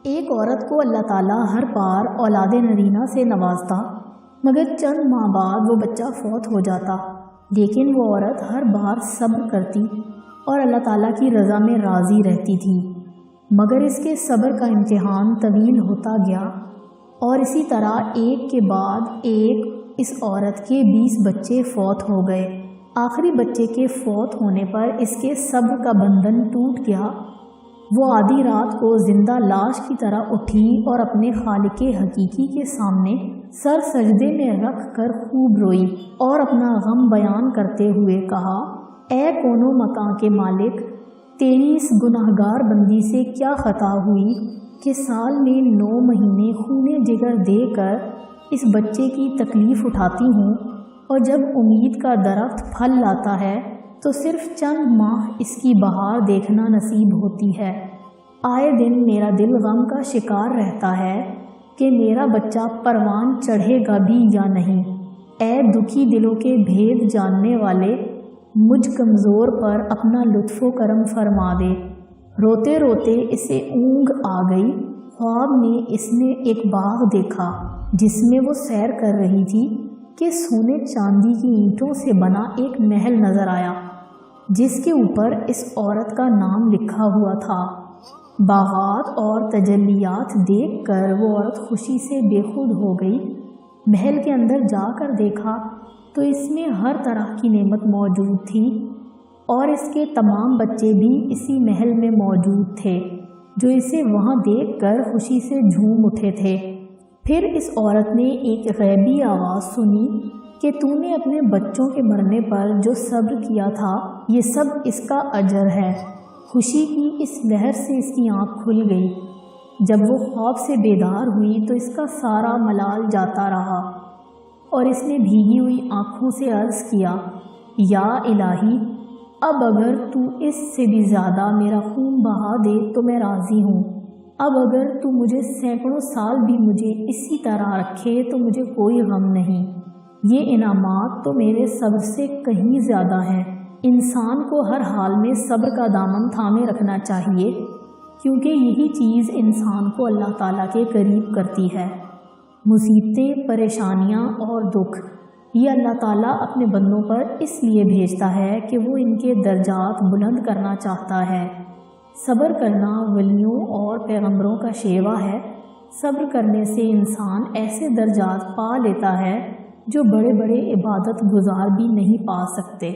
ایک عورت کو اللہ تعالیٰ ہر بار اولاد نرینہ سے نوازتا، مگر چند ماہ بعد وہ بچہ فوت ہو جاتا، لیکن وہ عورت ہر بار صبر کرتی اور اللہ تعالیٰ کی رضا میں راضی رہتی تھی۔ مگر اس کے صبر کا امتحان طویل ہوتا گیا اور اسی طرح ایک کے بعد ایک اس عورت کے 20 بچے فوت ہو گئے۔ آخری بچے کے فوت ہونے پر اس کے صبر کا بندھن ٹوٹ گیا۔ وہ آدھی رات کو زندہ لاش کی طرح اٹھی اور اپنے خالق حقیقی کے سامنے سر سجدے میں رکھ کر خوب روئی اور اپنا غم بیان کرتے ہوئے کہا، اے کون و مکان کے مالک، تیری اس گناہگار بندی سے کیا خطا ہوئی کہ سال میں 9 مہینے خون جگر دے کر اس بچے کی تکلیف اٹھاتی ہوں، اور جب امید کا درخت پھل لاتا ہے تو صرف چند ماہ اس کی بہار دیکھنا نصیب ہوتی ہے۔ آئے دن میرا دل غم کا شکار رہتا ہے کہ میرا بچہ پروان چڑھے گا بھی یا نہیں۔ اے دکھی دلوں کے بھید جاننے والے، مجھ کمزور پر اپنا لطف و کرم فرما دے۔ روتے روتے اسے اونگ آ گئی۔ خواب میں اس نے ایک باغ دیکھا جس میں وہ سیر کر رہی تھی کہ سونے چاندی کی اینٹوں سے بنا ایک محل نظر آیا جس کے اوپر اس عورت کا نام لکھا ہوا تھا۔ باغات اور تجلیات دیکھ کر وہ عورت خوشی سے بے خود ہو گئی۔ محل کے اندر جا کر دیکھا تو اس میں ہر طرح کی نعمت موجود تھی اور اس کے تمام بچے بھی اسی محل میں موجود تھے جو اسے وہاں دیکھ کر خوشی سے جھوم اٹھے تھے۔ پھر اس عورت نے ایک غیبی آواز سنی کہ تو نے اپنے بچوں کے مرنے پر جو صبر کیا تھا یہ سب اس کا اجر ہے۔ خوشی کی اس لہر سے اس کی آنکھ کھل گئی۔ جب وہ خواب سے بیدار ہوئی تو اس کا سارا ملال جاتا رہا اور اس نے بھیگی ہوئی آنکھوں سے عرض کیا، یا الہی، اب اگر تو اس سے بھی زیادہ میرا خون بہا دے تو میں راضی ہوں۔ اب اگر تو مجھے سینکڑوں سال بھی مجھے اسی طرح رکھے تو مجھے کوئی غم نہیں۔ یہ انعامات تو میرے صبر سے کہیں زیادہ ہیں۔ انسان کو ہر حال میں صبر کا دامن تھامے رکھنا چاہیے، کیونکہ یہی چیز انسان کو اللہ تعالیٰ کے قریب کرتی ہے۔ مصیبتیں، پریشانیاں اور دکھ یہ اللہ تعالیٰ اپنے بندوں پر اس لیے بھیجتا ہے کہ وہ ان کے درجات بلند کرنا چاہتا ہے۔ صبر کرنا ولیوں اور پیغمبروں کا شیوا ہے۔ صبر کرنے سے انسان ایسے درجات پا لیتا ہے جو بڑے بڑے عبادت گزار بھی نہیں پا سکتے۔